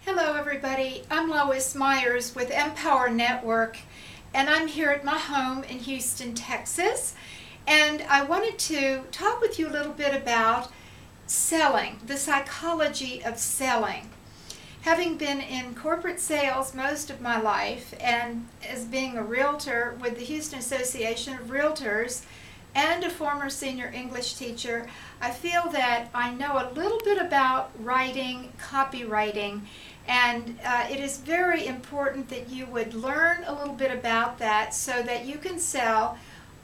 Hello everybody, I'm Lois Myers with Empower Network, and I'm here at my home in Houston, Texas, and I wanted to talk with you a little bit about selling, the psychology of selling. Having been in corporate sales most of my life and as being a realtor with the Houston Association of Realtors and a former senior English teacher, I feel that I know a little bit about writing, copywriting, and it is very important that you would learn a little bit about that so that you can sell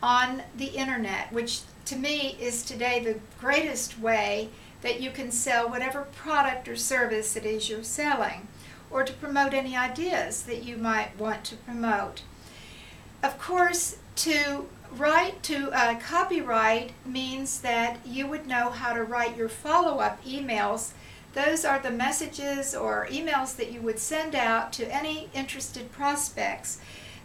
on the internet, which to me is today the greatest way that you can sell whatever product or service it is you're selling, or to promote any ideas that you might want to promote. Of course, to copyright means that you would know how to write your follow-up emails. Those are the messages or emails that you would send out to any interested prospects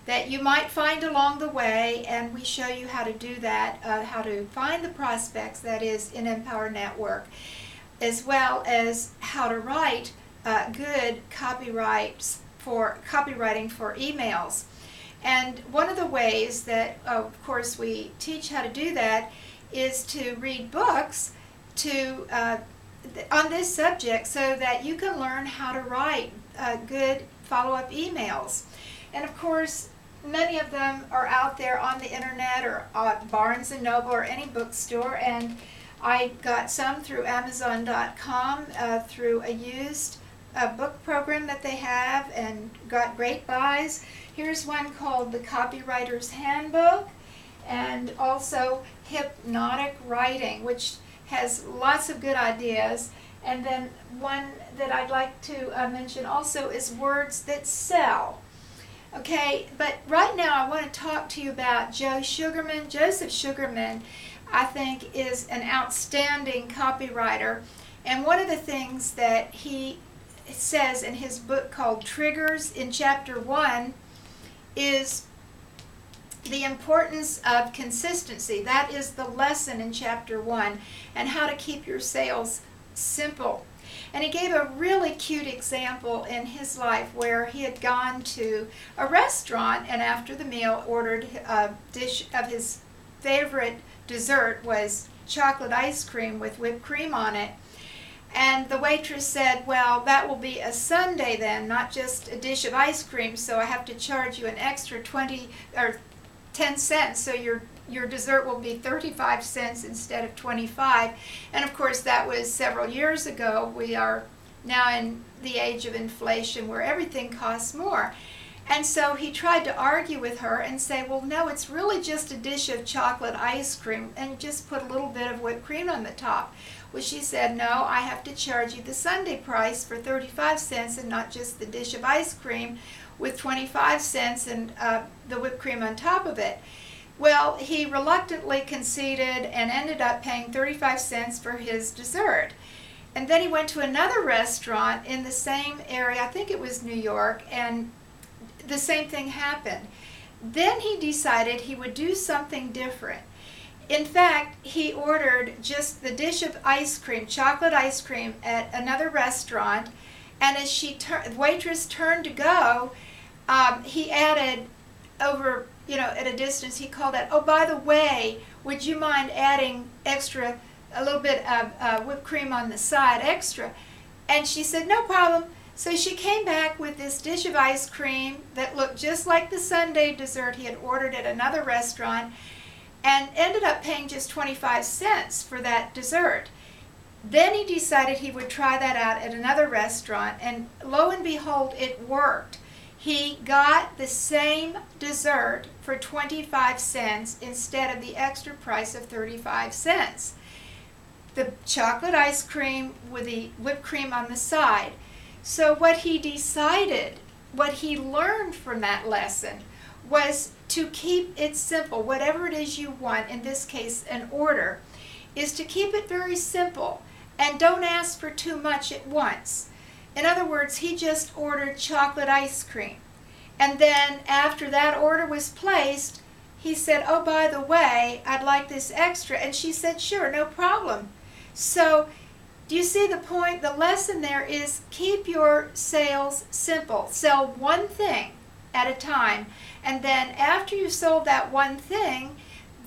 that you might find along the way, and we show you how to do that, how to find the prospects, that is, in Empower Network, as well as how to write good copyrighting for emails. And one of the ways that, of course, we teach how to do that is to read books on this subject so that you can learn how to write good follow-up emails. And of course, many of them are out there on the internet or at Barnes & Noble or any bookstore, and I got some through Amazon.com through a used book program that they have, and got great buys. Here's one called The Copywriter's Handbook, and also Hypnotic Writing, which has lots of good ideas. And then one that I'd like to mention also is Words That Sell. Okay, but right now I want to talk to you about Sugarman. Joseph Sugarman, I think, is an outstanding copywriter, and one of the things that he says in his book called Triggers in Chapter 1 is the importance of consistency. That is the lesson in Chapter 1, and how to keep your sales simple. And he gave a really cute example in his life where he had gone to a restaurant and after the meal ordered a dish of his favorite dessert was chocolate ice cream with whipped cream on it. And the waitress said, "Well, that will be a sundae then, not just a dish of ice cream, so I have to charge you an extra 20 or 10 cents, so your dessert will be 35 cents instead of 25. And of course, that was several years ago. We are now in the age of inflation where everything costs more. And so he tried to argue with her and say, "Well, no, it's really just a dish of chocolate ice cream, and just put a little bit of whipped cream on the top." Well, she said, "No, I have to charge you the sundae price for 35 cents and not just the dish of ice cream with 25 cents and the whipped cream on top of it." Well, he reluctantly conceded and ended up paying 35 cents for his dessert. And then he went to another restaurant in the same area, I think it was New York, and the same thing happened. Then he decided he would do something different. In fact, he ordered just the dish of ice cream, chocolate ice cream, at another restaurant, and as the waitress turned to go, he added over, at a distance, he called out, "Oh, by the way, would you mind adding a little bit of whipped cream on the side, extra?" And she said, "No problem." So she came back with this dish of ice cream that looked just like the sundae dessert he had ordered at another restaurant, and ended up paying just 25 cents for that dessert. Then he decided he would try that out at another restaurant, and lo and behold, it worked. He got the same dessert for 25 cents instead of the extra price of 35 cents. The chocolate ice cream with the whipped cream on the side. So what he decided, what he learned from that lesson, was to keep it simple. Whatever it is you want, in this case an order, is to keep it very simple and don't ask for too much at once. In other words, he just ordered chocolate ice cream. And then after that order was placed, he said, "Oh, by the way, I'd like this extra." And she said, "Sure, no problem." So Do you see the point? The lesson there is keep your sales simple. Sell one thing at a time, and then after you've sold that one thing,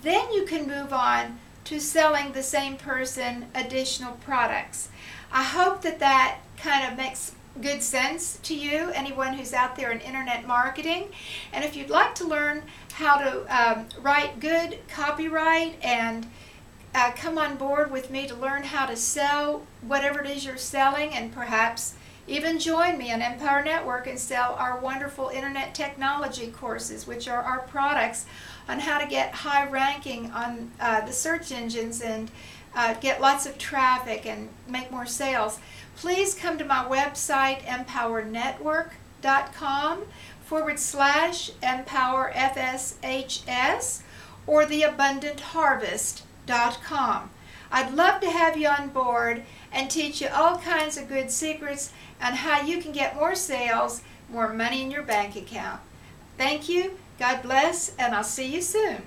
then you can move on to selling the same person additional products. I hope that that kind of makes good sense to you, anyone who's out there in internet marketing. And if you'd like to learn how to write good copyright and come on board with me to learn how to sell whatever it is you're selling, and perhaps even join me on Empower Network and sell our wonderful internet technology courses, which are our products on how to get high ranking on the search engines and get lots of traffic and make more sales. Please come to my website, empowernetwork.com/EmpowerFSHS or theabundantharvest.com. I'd love to have you on board and teach you all kinds of good secrets on how you can get more sales, more money in your bank account. Thank you, God bless, and I'll see you soon.